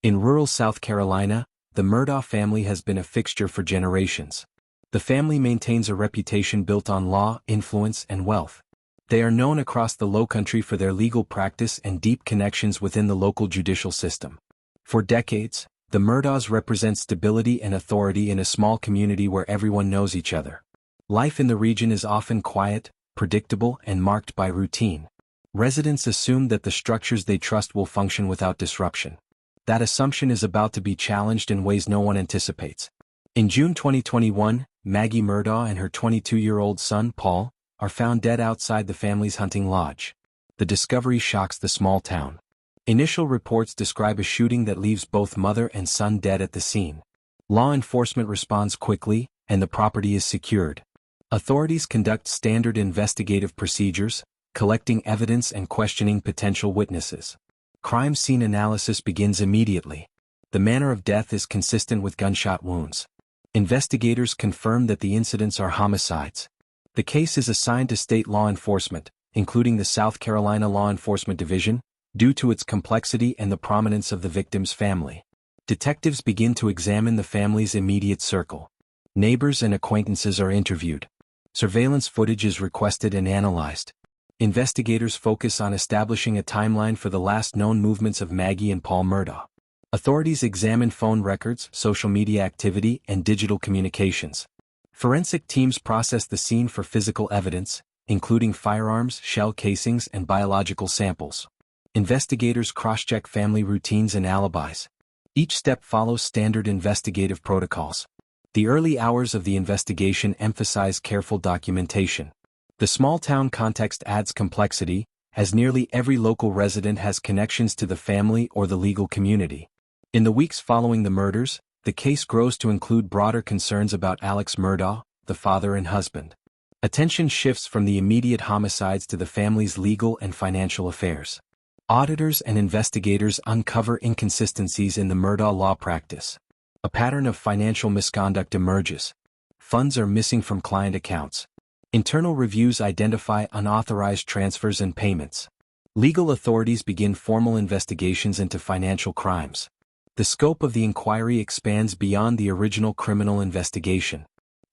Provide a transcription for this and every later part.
In rural South Carolina, the Murdaugh family has been a fixture for generations. The family maintains a reputation built on law, influence, and wealth. They are known across the Lowcountry for their legal practice and deep connections within the local judicial system. For decades, the Murdaughs represent stability and authority in a small community where everyone knows each other. Life in the region is often quiet, predictable, and marked by routine. Residents assume that the structures they trust will function without disruption. That assumption is about to be challenged in ways no one anticipates. In June 2021, Maggie Murdaugh and her 22-year-old son, Paul, are found dead outside the family's hunting lodge. The discovery shocks the small town. Initial reports describe a shooting that leaves both mother and son dead at the scene. Law enforcement responds quickly, and the property is secured. Authorities conduct standard investigative procedures, collecting evidence and questioning potential witnesses. Crime scene analysis begins immediately. The manner of death is consistent with gunshot wounds. Investigators confirm that the incidents are homicides. The case is assigned to state law enforcement, including the South Carolina Law Enforcement Division, due to its complexity and the prominence of the victim's family. Detectives begin to examine the family's immediate circle. Neighbors and acquaintances are interviewed. Surveillance footage is requested and analyzed. Investigators focus on establishing a timeline for the last known movements of Maggie and Paul Murdaugh. Authorities examine phone records, social media activity, and digital communications. Forensic teams process the scene for physical evidence, including firearms, shell casings, and biological samples. Investigators cross-check family routines and alibis. Each step follows standard investigative protocols. The early hours of the investigation emphasize careful documentation. The small-town context adds complexity, as nearly every local resident has connections to the family or the legal community. In the weeks following the murders, the case grows to include broader concerns about Alex Murdaugh, the father and husband. Attention shifts from the immediate homicides to the family's legal and financial affairs. Auditors and investigators uncover inconsistencies in the Murdaugh law practice. A pattern of financial misconduct emerges. Funds are missing from client accounts. Internal reviews identify unauthorized transfers and payments. Legal authorities begin formal investigations into financial crimes. The scope of the inquiry expands beyond the original criminal investigation.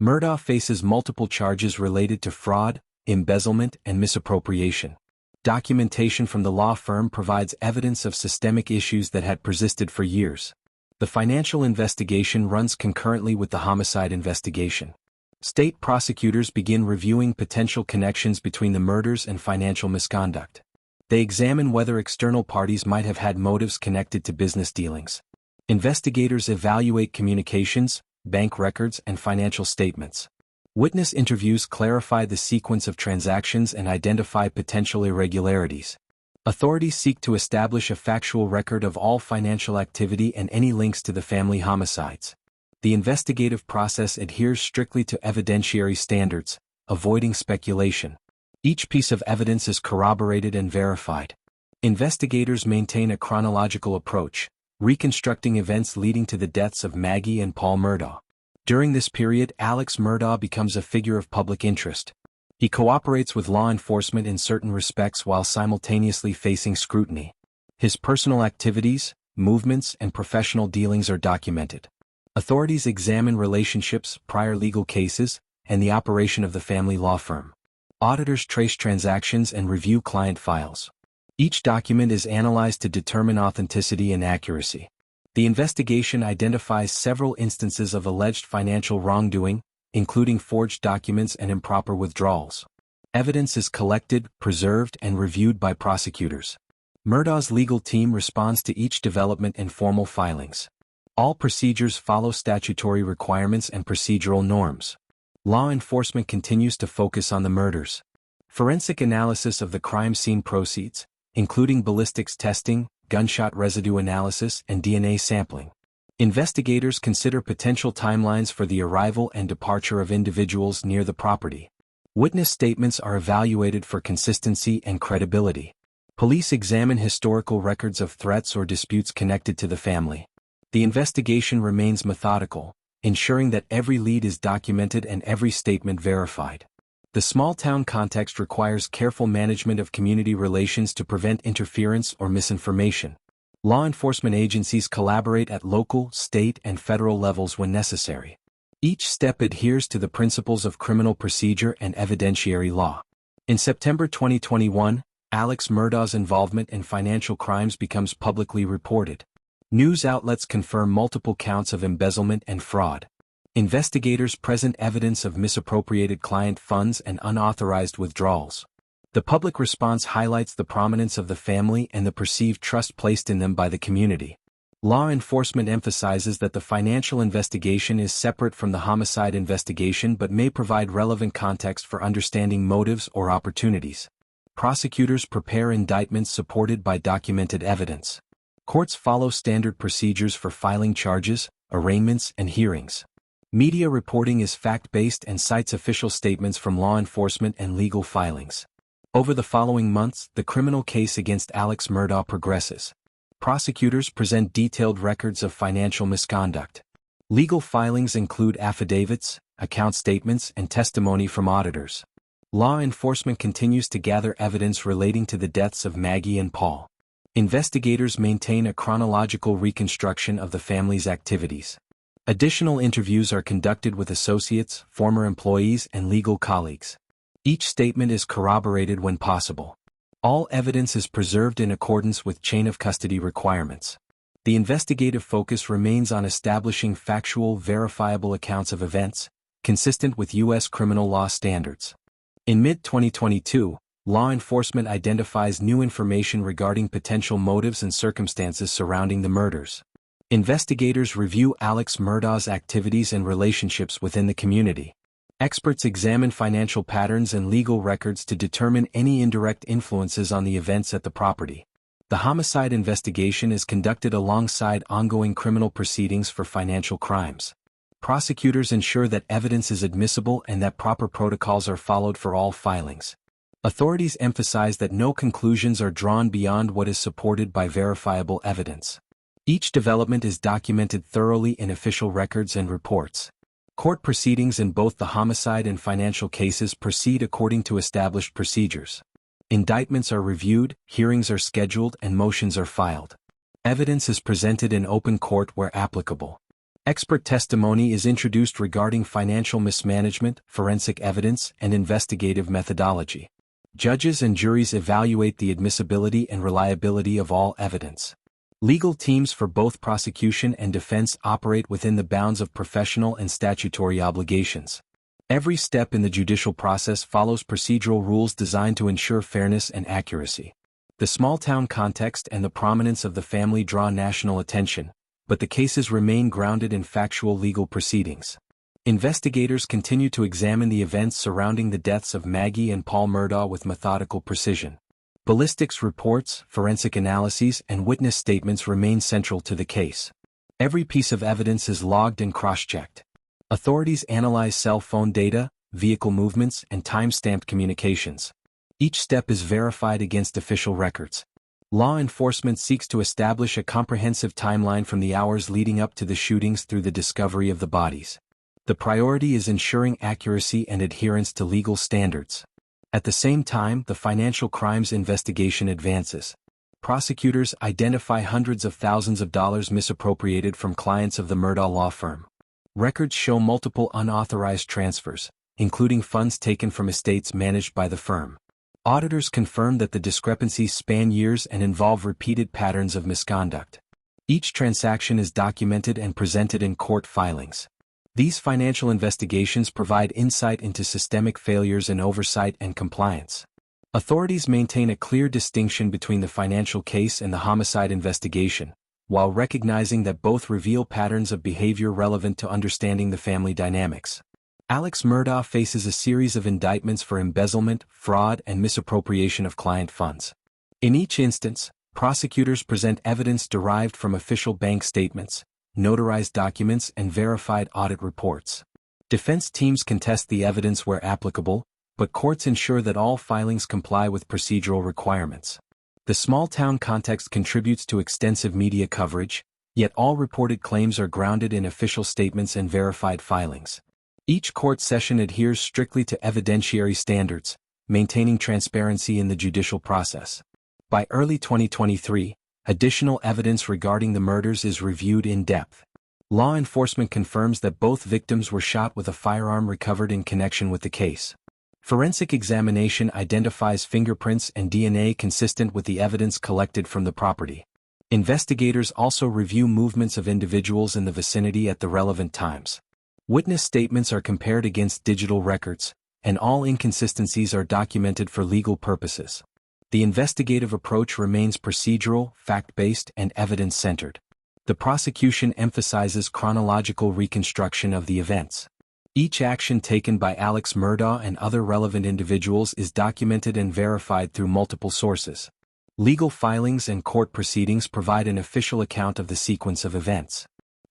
Murdaugh faces multiple charges related to fraud, embezzlement, and misappropriation. Documentation from the law firm provides evidence of systemic issues that had persisted for years. The financial investigation runs concurrently with the homicide investigation. State prosecutors begin reviewing potential connections between the murders and financial misconduct. They examine whether external parties might have had motives connected to business dealings. Investigators evaluate communications, bank records, and financial statements. Witness interviews clarify the sequence of transactions and identify potential irregularities. Authorities seek to establish a factual record of all financial activity and any links to the family homicides. The investigative process adheres strictly to evidentiary standards, avoiding speculation. Each piece of evidence is corroborated and verified. Investigators maintain a chronological approach, reconstructing events leading to the deaths of Maggie and Paul Murdaugh. During this period, Alex Murdaugh becomes a figure of public interest. He cooperates with law enforcement in certain respects while simultaneously facing scrutiny. His personal activities, movements, and professional dealings are documented. Authorities examine relationships, prior legal cases, and the operation of the family law firm. Auditors trace transactions and review client files. Each document is analyzed to determine authenticity and accuracy. The investigation identifies several instances of alleged financial wrongdoing, including forged documents and improper withdrawals. Evidence is collected, preserved, and reviewed by prosecutors. Murdaugh's legal team responds to each development in formal filings. All procedures follow statutory requirements and procedural norms. Law enforcement continues to focus on the murders. Forensic analysis of the crime scene proceeds, including ballistics testing, gunshot residue analysis, and DNA sampling. Investigators consider potential timelines for the arrival and departure of individuals near the property. Witness statements are evaluated for consistency and credibility. Police examine historical records of threats or disputes connected to the family. The investigation remains methodical, ensuring that every lead is documented and every statement verified. The small-town context requires careful management of community relations to prevent interference or misinformation. Law enforcement agencies collaborate at local, state, and federal levels when necessary. Each step adheres to the principles of criminal procedure and evidentiary law. In September 2021, Alex Murdaugh's involvement in financial crimes becomes publicly reported. News outlets confirm multiple counts of embezzlement and fraud. Investigators present evidence of misappropriated client funds and unauthorized withdrawals. The public response highlights the prominence of the family and the perceived trust placed in them by the community. Law enforcement emphasizes that the financial investigation is separate from the homicide investigation but may provide relevant context for understanding motives or opportunities. Prosecutors prepare indictments supported by documented evidence. Courts follow standard procedures for filing charges, arraignments, and hearings. Media reporting is fact-based and cites official statements from law enforcement and legal filings. Over the following months, the criminal case against Alex Murdaugh progresses. Prosecutors present detailed records of financial misconduct. Legal filings include affidavits, account statements, and testimony from auditors. Law enforcement continues to gather evidence relating to the deaths of Maggie and Paul. Investigators maintain a chronological reconstruction of the family's activities. Additional interviews are conducted with associates, former employees, and legal colleagues. Each statement is corroborated when possible. All evidence is preserved in accordance with chain of custody requirements. The investigative focus remains on establishing factual, verifiable accounts of events, consistent with U.S. criminal law standards. In mid-2022, law enforcement identifies new information regarding potential motives and circumstances surrounding the murders. Investigators review Alex Murdaugh's activities and relationships within the community. Experts examine financial patterns and legal records to determine any indirect influences on the events at the property. The homicide investigation is conducted alongside ongoing criminal proceedings for financial crimes. Prosecutors ensure that evidence is admissible and that proper protocols are followed for all filings. Authorities emphasize that no conclusions are drawn beyond what is supported by verifiable evidence. Each development is documented thoroughly in official records and reports. Court proceedings in both the homicide and financial cases proceed according to established procedures. Indictments are reviewed, hearings are scheduled, and motions are filed. Evidence is presented in open court where applicable. Expert testimony is introduced regarding financial mismanagement, forensic evidence, and investigative methodology. Judges and juries evaluate the admissibility and reliability of all evidence. Legal teams for both prosecution and defense operate within the bounds of professional and statutory obligations. Every step in the judicial process follows procedural rules designed to ensure fairness and accuracy. The small-town context and the prominence of the family draw national attention, but the cases remain grounded in factual legal proceedings. Investigators continue to examine the events surrounding the deaths of Maggie and Paul Murdaugh with methodical precision. Ballistics reports, forensic analyses, and witness statements remain central to the case. Every piece of evidence is logged and cross-checked. Authorities analyze cell phone data, vehicle movements, and time-stamped communications. Each step is verified against official records. Law enforcement seeks to establish a comprehensive timeline from the hours leading up to the shootings through the discovery of the bodies. The priority is ensuring accuracy and adherence to legal standards. At the same time, the financial crimes investigation advances. Prosecutors identify hundreds of thousands of dollars misappropriated from clients of the Murdaugh law firm. Records show multiple unauthorized transfers, including funds taken from estates managed by the firm. Auditors confirm that the discrepancies span years and involve repeated patterns of misconduct. Each transaction is documented and presented in court filings. These financial investigations provide insight into systemic failures in oversight and compliance. Authorities maintain a clear distinction between the financial case and the homicide investigation, while recognizing that both reveal patterns of behavior relevant to understanding the family dynamics. Alex Murdaugh faces a series of indictments for embezzlement, fraud, and misappropriation of client funds. In each instance, prosecutors present evidence derived from official bank statements, notarized documents, and verified audit reports. Defense teams contest the evidence where applicable, but courts ensure that all filings comply with procedural requirements. The small-town context contributes to extensive media coverage, yet all reported claims are grounded in official statements and verified filings. Each court session adheres strictly to evidentiary standards, maintaining transparency in the judicial process. By early 2023, Additional evidence regarding the murders is reviewed in depth. Law enforcement confirms that both victims were shot with a firearm recovered in connection with the case. Forensic examination identifies fingerprints and DNA consistent with the evidence collected from the property. Investigators also review movements of individuals in the vicinity at the relevant times. Witness statements are compared against digital records, and all inconsistencies are documented for legal purposes. The investigative approach remains procedural, fact-based, and evidence-centered. The prosecution emphasizes chronological reconstruction of the events. Each action taken by Alex Murdaugh and other relevant individuals is documented and verified through multiple sources. Legal filings and court proceedings provide an official account of the sequence of events.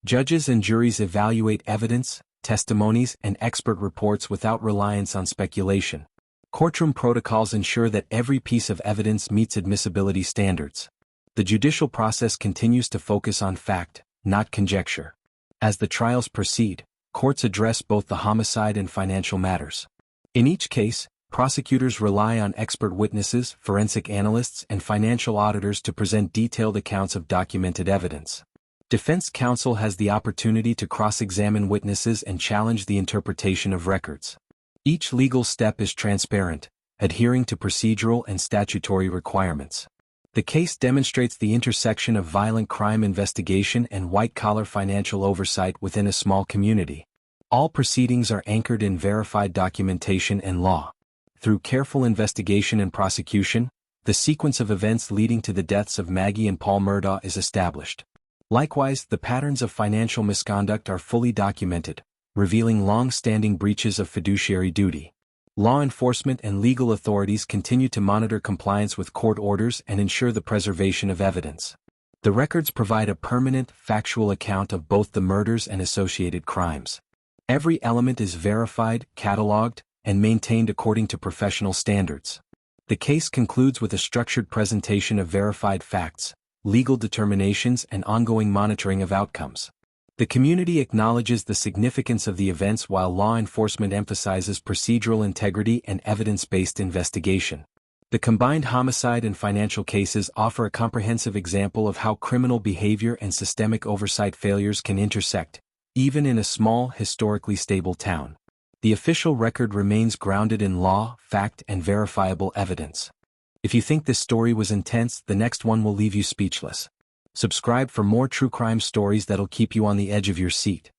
Judges and juries evaluate evidence, testimonies, and expert reports without reliance on speculation. Courtroom protocols ensure that every piece of evidence meets admissibility standards. The judicial process continues to focus on fact, not conjecture. As the trials proceed, courts address both the homicide and financial matters. In each case, prosecutors rely on expert witnesses, forensic analysts, and financial auditors to present detailed accounts of documented evidence. Defense counsel has the opportunity to cross-examine witnesses and challenge the interpretation of records. Each legal step is transparent, adhering to procedural and statutory requirements. The case demonstrates the intersection of violent crime investigation and white-collar financial oversight within a small community. All proceedings are anchored in verified documentation and law. Through careful investigation and prosecution, the sequence of events leading to the deaths of Maggie and Paul Murdaugh is established. Likewise, the patterns of financial misconduct are fully documented, revealing long-standing breaches of fiduciary duty. Law enforcement and legal authorities continue to monitor compliance with court orders and ensure the preservation of evidence. The records provide a permanent, factual account of both the murders and associated crimes. Every element is verified, catalogued, and maintained according to professional standards. The case concludes with a structured presentation of verified facts, legal determinations, and ongoing monitoring of outcomes. The community acknowledges the significance of the events while law enforcement emphasizes procedural integrity and evidence-based investigation. The combined homicide and financial cases offer a comprehensive example of how criminal behavior and systemic oversight failures can intersect, even in a small, historically stable town. The official record remains grounded in law, fact, and verifiable evidence. If you think this story was intense, the next one will leave you speechless. Subscribe for more true crime stories that'll keep you on the edge of your seat.